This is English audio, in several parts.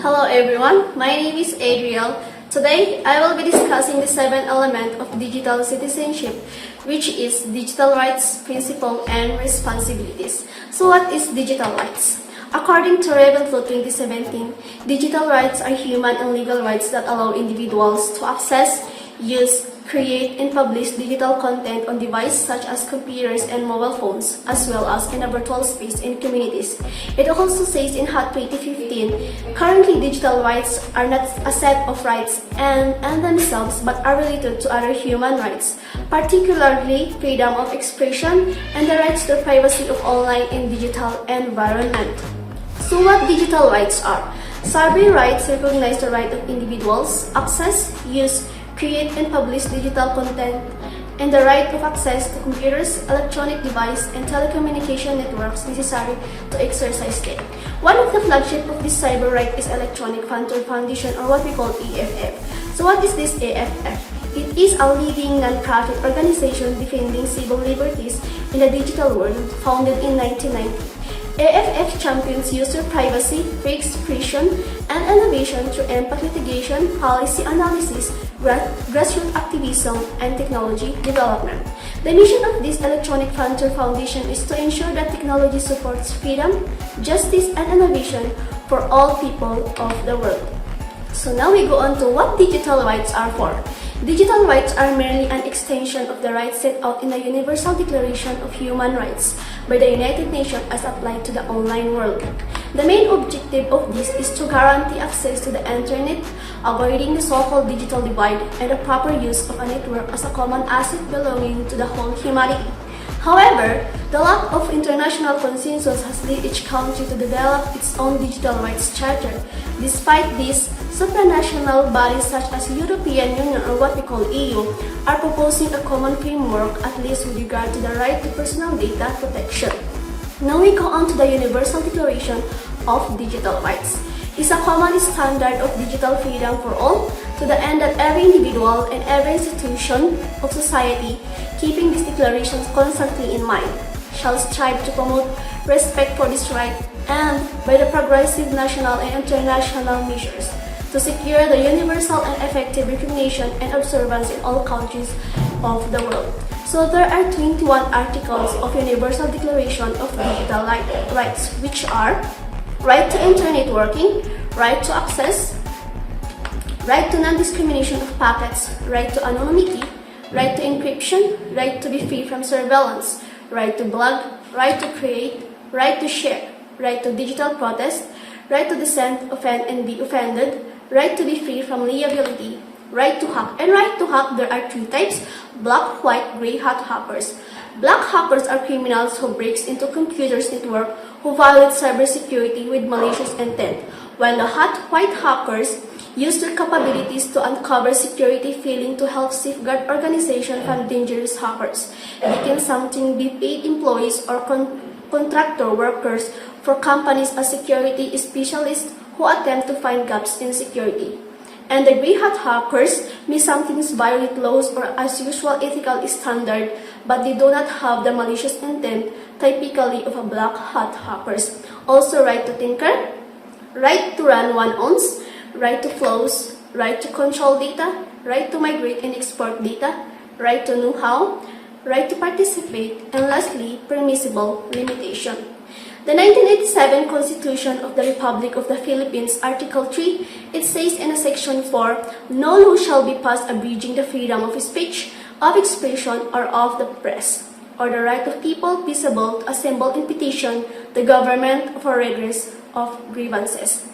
Hello everyone, my name is Adriel. Today, I will be discussing the 7th element of digital citizenship, which is digital rights, principles, and responsibilities. So what is digital rights? According to Ravenflow 2017, digital rights are human and legal rights that allow individuals to access, use, create, and publish digital content on devices such as computers and mobile phones, as well as in a virtual space in communities. It also says in HOT 2015, currently digital rights are not a set of rights and themselves but are related to other human rights, particularly freedom of expression and the rights to privacy of online and digital environment. So what digital rights are? Cyber rights recognize the right of individuals, access, use, create and publish digital content, and the right of access to computers, electronic devices, and telecommunication networks necessary to exercise them. One of the flagship of this cyber right is Electronic Frontier Foundation, or what we call EFF. So what is this EFF? It is a leading non-profit organization defending civil liberties in the digital world, founded in 1990. AFF champions user privacy, free expression, and innovation through empathy litigation, policy analysis, grassroots activism, and technology development. The mission of this Electronic Frontier Foundation is to ensure that technology supports freedom, justice, and innovation for all people of the world. So now we go on to what digital rights are for. Digital rights are merely an extension of the rights set out in the Universal Declaration of Human Rights by the United Nations as applied to the online world. The main objective of this is to guarantee access to the internet, avoiding the so-called digital divide, and the proper use of a network as a common asset belonging to the whole humanity. However, the lack of international consensus has led each country to develop its own digital rights charter. Despite this, supranational bodies such as European Union, or what we call EU, are proposing a common framework, at least with regard to the right to personal data protection. Now we go on to the Universal Declaration of Digital Rights. It's a common standard of digital freedom for all, to the end that every individual and every institution of society, keeping these declarations constantly in mind, shall strive to promote respect for this right and, by the progressive national and international measures, to secure the universal and effective recognition and observance in all countries of the world. So there are 21 articles of Universal Declaration of Digital Rights, which are right to internet working, right to access, right to non-discrimination of packets, right to anonymity, right to encryption, right to be free from surveillance, right to blog, right to create, right to share, right to digital protest, right to dissent, offend and be offended, right to be free from liability, right to hack. And right to hack, there are three types: black, white, gray hat hackers. Black hackers are criminals who breaks into computers network, who violate cybersecurity with malicious intent, while the white hackers use their capabilities to uncover security failing to help safeguard organizations from dangerous hackers. They can sometimes be paid employees or contractor workers for companies as security specialists who attempt to find gaps in security. And the grey hat hackers may sometimes violate laws or as usual ethical standard, but they do not have the malicious intent typically of a black hat hackers. Also, right to tinker, right to run one owns, right to flows, right to control data, right to migrate and export data, right to know-how, right to participate, and lastly, permissible limitation. The 1987 Constitution of the Republic of the Philippines, Article 3, it says in Section 4, no law shall be passed abridging the freedom of speech, of expression, or of the press, or the right of people peaceable to assemble and petition the government for redress of grievances.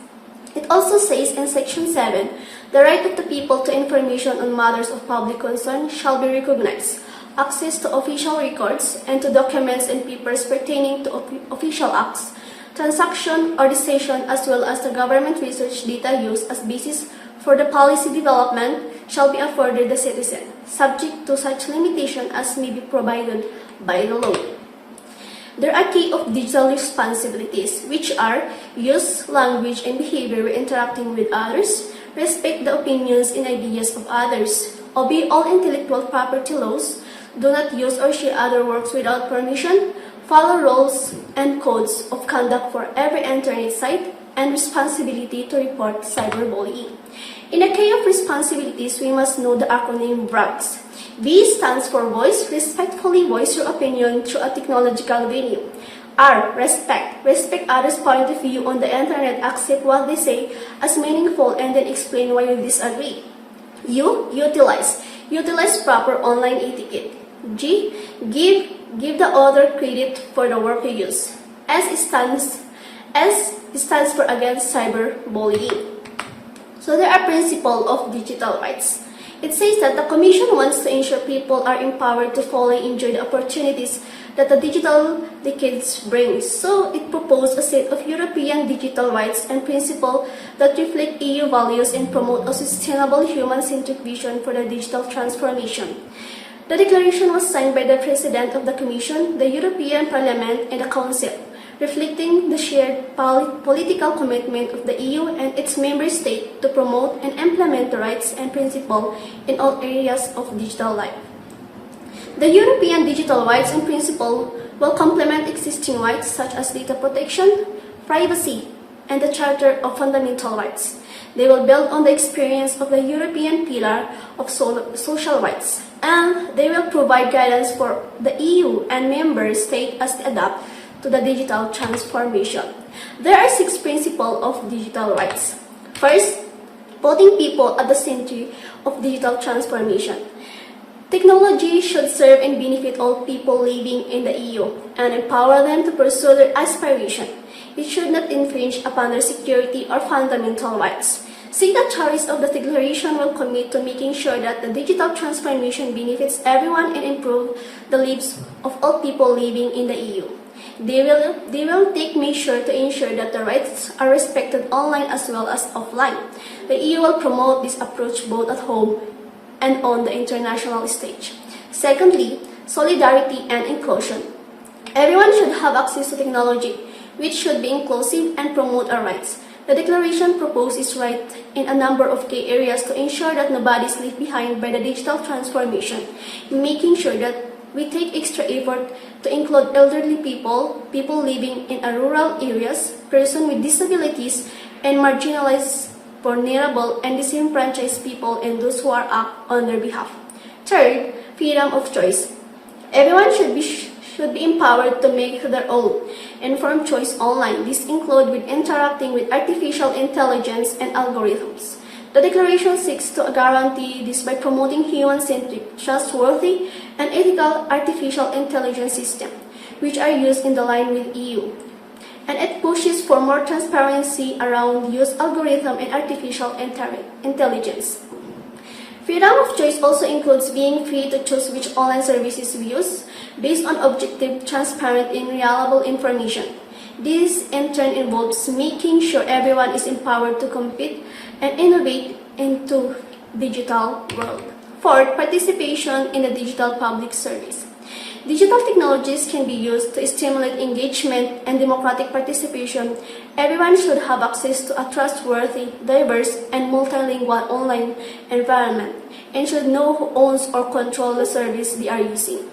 It also says in Section 7, the right of the people to information on matters of public concern shall be recognized. Access to official records and to documents and papers pertaining to official acts, transaction or decision, as well as the government research data used as basis for the policy development shall be afforded the citizen, subject to such limitation as may be provided by the law. There are key of digital responsibilities, which are use language and behavior when interacting with others, respect the opinions and ideas of others, obey all intellectual property laws, do not use or share other works without permission, follow rules and codes of conduct for every internet site, and responsibility to report cyberbullying. In the case of responsibilities, we must know the acronym VRAGS. V stands for voice, respectfully voice your opinion through a technological venue. R, respect. Respect others' point of view on the internet, accept what they say as meaningful and then explain why you disagree. U, utilize. Utilize proper online etiquette. G, give the other credit for the work you use. S stands for against cyberbullying. So there are principles of digital rights. It says that the Commission wants to ensure people are empowered to fully enjoy the opportunities that the digital decades brings. So it proposed a set of European digital rights and principles that reflect EU values and promote a sustainable human-centric vision for the digital transformation. The declaration was signed by the President of the Commission, the European Parliament, and the Council, reflecting the shared political commitment of the EU and its member states to promote and implement the rights and principles in all areas of digital life. The European digital rights and principles will complement existing rights such as data protection, privacy, and the Charter of Fundamental Rights. They will build on the experience of the European Pillar of Social Rights, and they will provide guidance for the EU and member states as they adapt to the digital transformation. There are 6 principles of digital rights. First, putting people at the center of digital transformation. Technology should serve and benefit all people living in the EU and empower them to pursue their aspiration. It should not infringe upon their security or fundamental rights. Signatories of the declaration will commit to making sure that the digital transformation benefits everyone and improve the lives of all people living in the EU. They will take measures to ensure that the rights are respected online as well as offline. The EU will promote this approach both at home and on the international stage. Secondly, solidarity and inclusion. Everyone should have access to technology, which should be inclusive and promote our rights. The declaration proposes rights in a number of key areas to ensure that nobody is left behind by the digital transformation, making sure that we take extra effort to include elderly people, people living in rural areas, persons with disabilities, and marginalized, vulnerable, and disenfranchised people and those who are act on their behalf. Third, freedom of choice. Everyone should be empowered to make their own informed choice online. This includes with interacting with artificial intelligence and algorithms. The declaration seeks to guarantee this by promoting human-centric, trustworthy, and ethical artificial intelligence systems, which are used in the line with EU. And it pushes for more transparency around use algorithm and artificial intelligence. Freedom of choice also includes being free to choose which online services we use based on objective, transparent, and reliable information. This in turn involves making sure everyone is empowered to compete and innovate into digital world. Fourth, participation in the digital public service. Digital technologies can be used to stimulate engagement and democratic participation. Everyone should have access to a trustworthy, diverse, and multilingual online environment and should know who owns or controls the service they are using.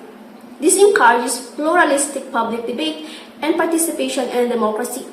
This encourages pluralistic public debate and participation in democracy.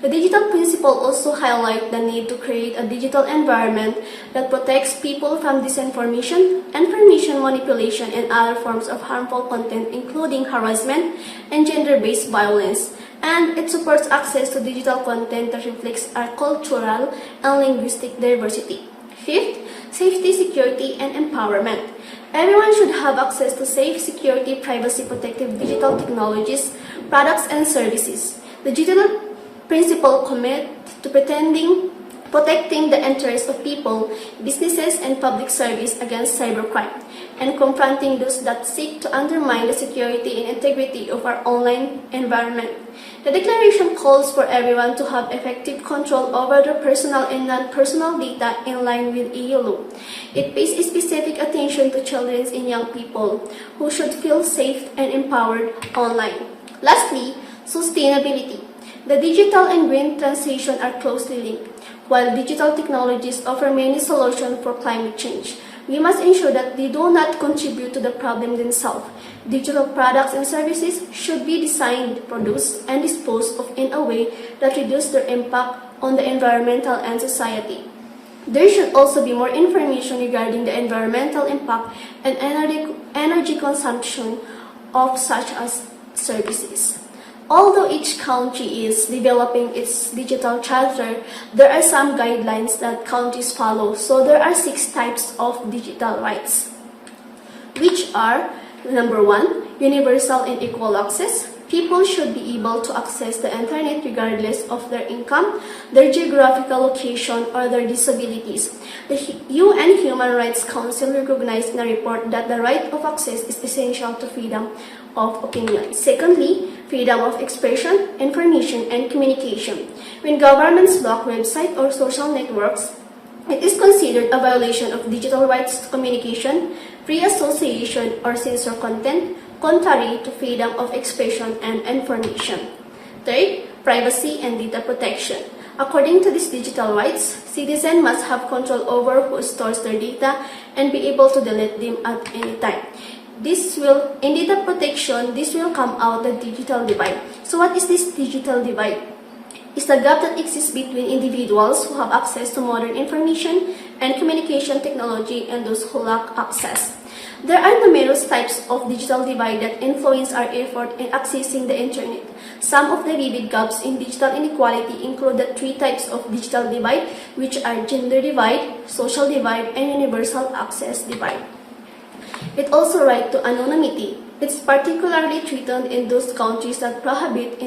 The digital principle also highlights the need to create a digital environment that protects people from disinformation, information manipulation, and other forms of harmful content, including harassment and gender-based violence. And it supports access to digital content that reflects our cultural and linguistic diversity. Fifth, safety, security, and empowerment. Everyone should have access to safe, security, privacy-protective digital technologies, products, and services. The digital principle commit to protecting the interests of people, businesses, and public service against cybercrime, and confronting those that seek to undermine the security and integrity of our online environment. The declaration calls for everyone to have effective control over their personal and non-personal data in line with EU law. It pays specific attention to children and young people who should feel safe and empowered online. Lastly, sustainability. The digital and green transition are closely linked. While digital technologies offer many solutions for climate change, we must ensure that they do not contribute to the problem themselves. Digital products and services should be designed, produced, and disposed of in a way that reduces their impact on the environmental and society. There should also be more information regarding the environmental impact and energy consumption of such as services. Although each country is developing its digital charter, there are some guidelines that countries follow. So there are 6 types of digital rights, which are: number 1, universal and equal access. People should be able to access the internet regardless of their income, their geographical location, or their disabilities. The UN Human Rights Council recognized in a report that the right of access is essential to freedom of opinion. Secondly, freedom of expression, information, and communication. When governments block websites or social networks, it is considered a violation of digital rights to communication, free association, or censor content, contrary to freedom of expression and information. Third, privacy and data protection. According to these digital rights, citizens must have control over who stores their data and be able to delete them at any time. In data protection, this will come out the digital divide. So what is this digital divide? It's the gap that exists between individuals who have access to modern information and communication technology and those who lack access. There are numerous types of digital divide that influence our effort in accessing the internet. Some of the vivid gaps in digital inequality include the 3 types of digital divide, which are gender divide, social divide, and universal access divide. It also right to anonymity. It's particularly threatened in those countries that prohibit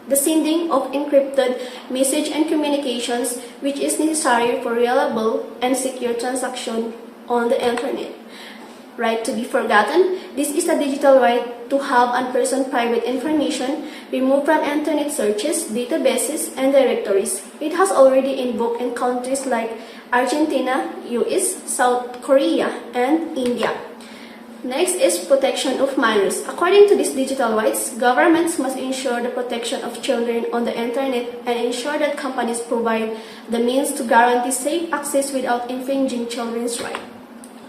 the sending of encrypted message and communications, which is necessary for reliable and secure transaction on the internet. Right to be forgotten. This is a digital right to have unpersoned private information removed from internet searches, databases, and directories. It has already invoked in countries like Argentina, US, South Korea, and India. Next is protection of minors. According to these digital rights, governments must ensure the protection of children on the internet and ensure that companies provide the means to guarantee safe access without infringing children's rights.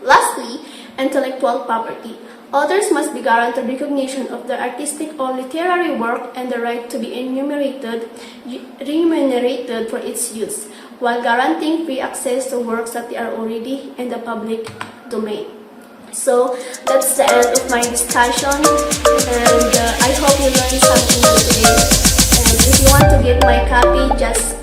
Lastly, intellectual property. Authors must be guaranteed recognition of their artistic or literary work and the right to be remunerated for its use, while guaranteeing free access to works that are already in the public domain. So that's the end of my discussion, and I hope you learned something new today. And if you want to get my copy, just